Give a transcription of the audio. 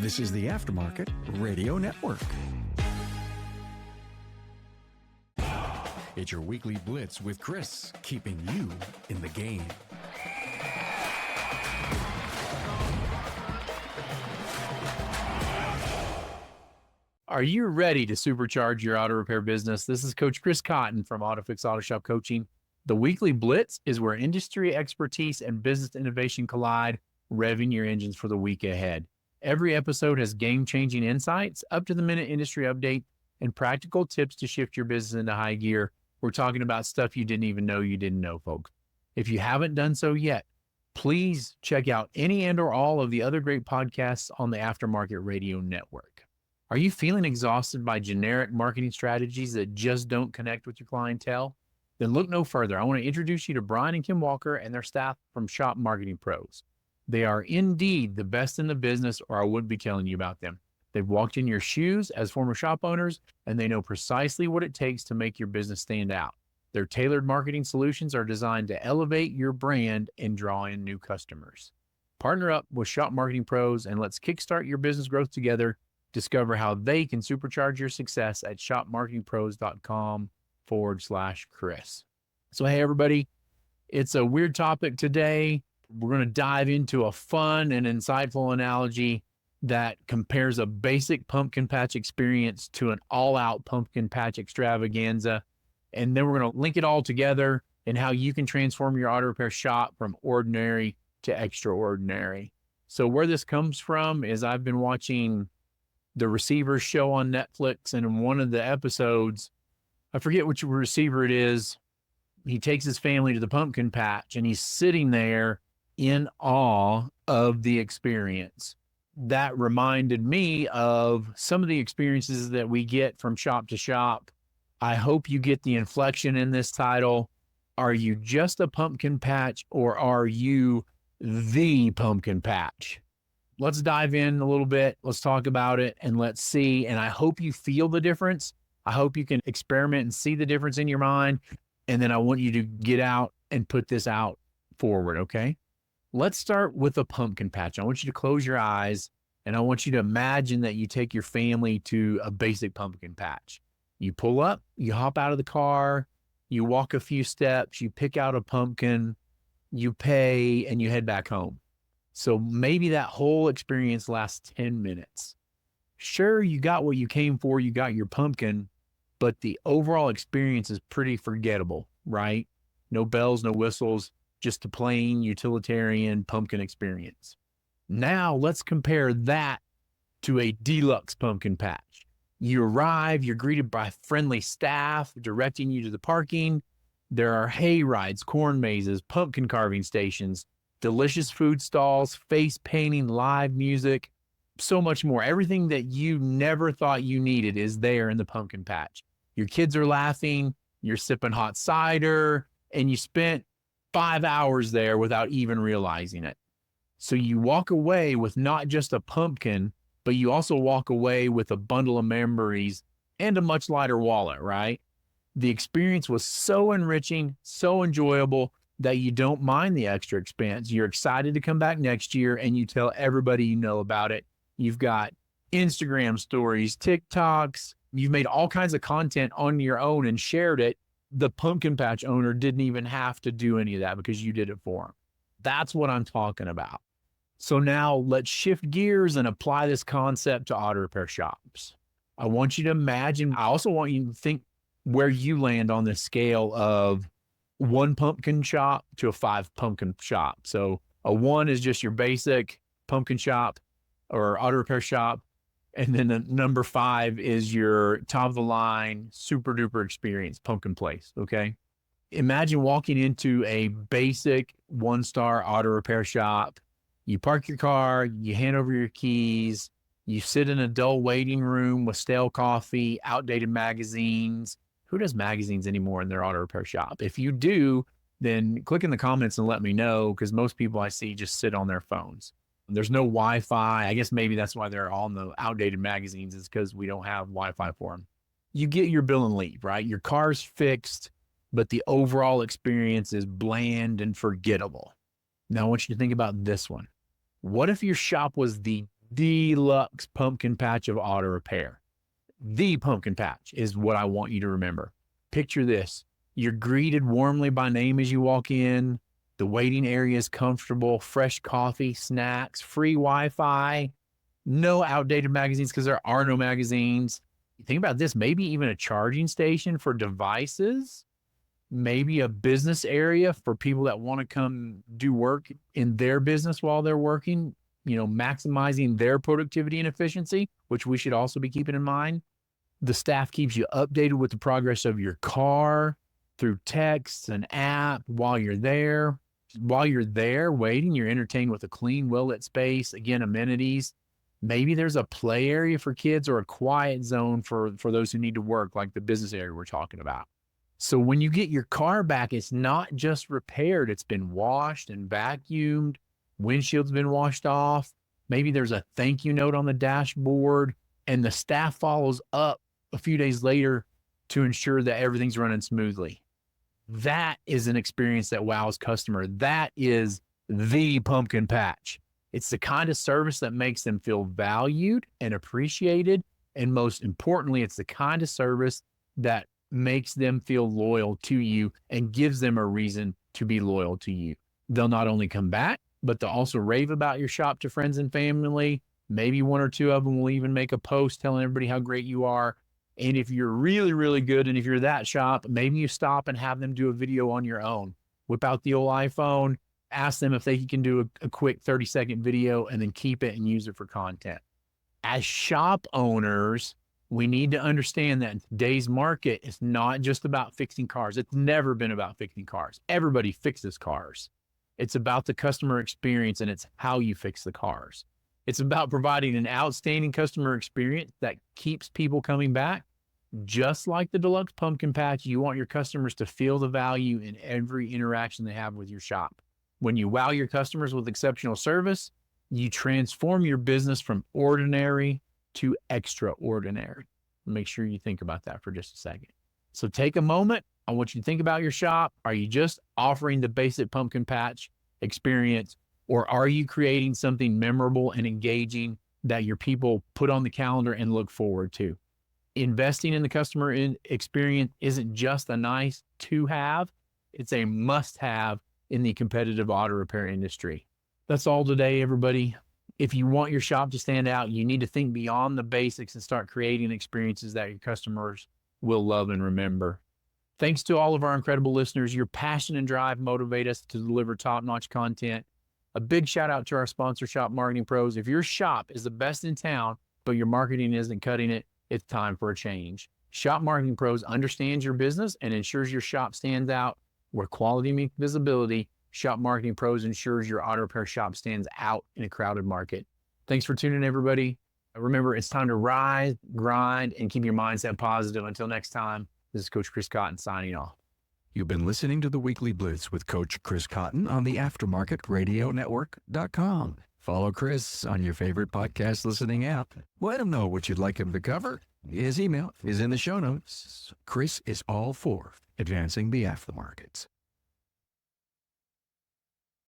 This is the Aftermarket Radio Network. It's your Weekly Blitz with Chris, keeping you in the game. Are you ready to supercharge your auto repair business? This is Coach Chris Cotton from AutoFix-Auto The Weekly Blitz is where industry expertise and business innovation collide, revving your engines for the week ahead. Every episode has game-changing insights, up-to-the-minute industry update, and practical tips to shift your business into high gear. We're talking about stuff you didn't even know you didn't know, folks. If you haven't done so yet, please check out any and or all of the other great podcasts on the Aftermarket Radio Network. Are you feeling exhausted by generic marketing strategies that just don't connect with your clientele? Then look no further. I want to introduce you to Brian and Kim Walker and their staff from Shop Marketing Pros. They are indeed the best in the business, or I wouldn't be telling you about them. They've walked in your shoes as former shop owners, and they know precisely what it takes to make your business stand out. Their tailored marketing solutions are designed to elevate your brand and draw in new customers. Partner up with Shop Marketing Pros and let's kickstart your business growth together. Discover how they can supercharge your success at shopmarketingpros.com/Chris. So, hey, everybody, it's a weird topic today. We're going to dive into a fun and insightful analogy that compares a basic pumpkin patch experience to an all-out pumpkin patch extravaganza. And then we're going to link it all together and how you can transform your auto repair shop from ordinary to extraordinary. So where this comes from is I've been watching the Receiver show on Netflix, and in one of the episodes, I forget which receiver it is, he takes his family to the pumpkin patch and he's sitting there in awe of the experience. That reminded me of some of the experiences that we get from shop to shop. I hope you get the inflection in this title. Are you just a pumpkin patch, or are you the pumpkin patch? Let's dive in a little bit. Let's talk about it and let's see. And I hope you feel the difference. I hope you can experiment and see the difference in your mind. And then I want you to get out and put this out forward, okay? Let's start with a pumpkin patch. I want you to close your eyes and I want you to imagine that you take your family to a basic pumpkin patch. You pull up, you hop out of the car, you walk a few steps, you pick out a pumpkin, you pay, and you head back home. So maybe that whole experience lasts 10 minutes. Sure, you got what you came for, you got your pumpkin, but the overall experience is pretty forgettable, right? No bells, no whistles, just a plain utilitarian pumpkin experience. Now let's compare that to a deluxe pumpkin patch. You arrive, you're greeted by friendly staff directing you to the parking. There are hayrides, corn mazes, pumpkin carving stations, delicious food stalls, face painting, live music, so much more. Everything that you never thought you needed is there in the pumpkin patch. Your kids are laughing, you're sipping hot cider, and you spent 5 hours there without even realizing it. So you walk away with not just a pumpkin, but you also walk away with a bundle of memories and a much lighter wallet, right? The experience was so enriching, so enjoyable, that you don't mind the extra expense. You're excited to come back next year and you tell everybody you know about it. You've got Instagram stories, TikToks, you've made all kinds of content on your own and shared it. The pumpkin patch owner didn't even have to do any of that because you did it for them. That's what I'm talking about. So now let's shift gears and apply this concept to auto repair shops. I want you to imagine, I also want you to think where you land on the scale of 1 pumpkin shop to a 5 pumpkin shop. So a 1 is just your basic pumpkin shop or auto repair shop. And then the number 5 is your top of the line, super duper experience pumpkin place. Okay. Imagine walking into a basic 1-star auto repair shop. You park your car, you hand over your keys, you sit in a dull waiting room with stale coffee, outdated magazines. Who does magazines anymore in their auto repair shop? If you do, then click in the comments and let me know, because most people I see just sit on their phones. There's no Wi-Fi. I guess maybe that's why they're all in the outdated magazines, is because we don't have Wi-Fi for them. You get your bill and leave, right? Your car's fixed, but the overall experience is bland and forgettable. Now I want you to think about this one. What if your shop was the Deluxe pumpkin patch of auto repair. The pumpkin patch is what I want you to remember. Picture this. You're greeted warmly by name as you walk in. The waiting area is comfortable, fresh coffee, snacks, free Wi-Fi, no outdated magazines because there are no magazines. Think about this, maybe even a charging station for devices, maybe a business area for people that want to come do work in their business while they're working, maximizing their productivity and efficiency, which we should also be keeping in mind. The staff keeps you updated with the progress of your car through texts and app while you're there. While you're there waiting, you're entertained with a clean, well-lit space, again, amenities. Maybe there's a play area for kids or a quiet zone for those who need to work, like the business area we're talking about. So when you get your car back, it's not just repaired. It's been washed and vacuumed. Windshield's been washed off. Maybe there's a thank you note on the dashboard, and the staff follows up a few days later to ensure that everything's running smoothly. That is an experience that wows customer. That is the pumpkin patch. It's the kind of service that makes them feel valued and appreciated. And most importantly, it's the kind of service that makes them feel loyal to you and gives them a reason to be loyal to you. They'll not only come back, but they'll also rave about your shop to friends and family. Maybe one or two of them will even make a post telling everybody how great you are. And if you're really, really good, and if you're that shop, maybe you stop and have them do a video on your own. Whip out the old iPhone, ask them if they can do a quick 30-second video, and then keep it and use it for content. As shop owners, we need to understand that in today's market, it's not just about fixing cars. It's never been about fixing cars. Everybody fixes cars. It's about the customer experience, and it's how you fix the cars. It's about providing an outstanding customer experience that keeps people coming back. Just like the Deluxe Pumpkin Patch, you want your customers to feel the value in every interaction they have with your shop. When you wow your customers with exceptional service, you transform your business from ordinary to extraordinary. Make sure you think about that for just a second. So take a moment. I want you to think about your shop. Are you just offering the basic pumpkin patch experience, or are you creating something memorable and engaging that your people put on the calendar and look forward to? Investing in the customer experience isn't just a nice to have, it's a must have in the competitive auto repair industry. That's all today, everybody. If you want your shop to stand out, you need to think beyond the basics and start creating experiences that your customers will love and remember. Thanks to all of our incredible listeners. Your passion and drive motivate us to deliver top-notch content. A big shout out to our sponsor, Shop Marketing Pros. If your shop is the best in town, but your marketing isn't cutting it, it's time for a change. Shop Marketing Pros understands your business and ensures your shop stands out. Where quality meets visibility, Shop Marketing Pros ensures your auto repair shop stands out in a crowded market. Thanks for tuning in, everybody. Remember, it's time to rise, grind, and keep your mindset positive. Until next time, this is Coach Chris Cotton signing off. You've been listening to the Weekly Blitz with Coach Chris Cotton on the AftermarketRadioNetwork.com. Follow Chris on your favorite podcast listening app. Let him know what you'd like him to cover. His email is in the show notes. Chris is all for advancing the aftermarkets.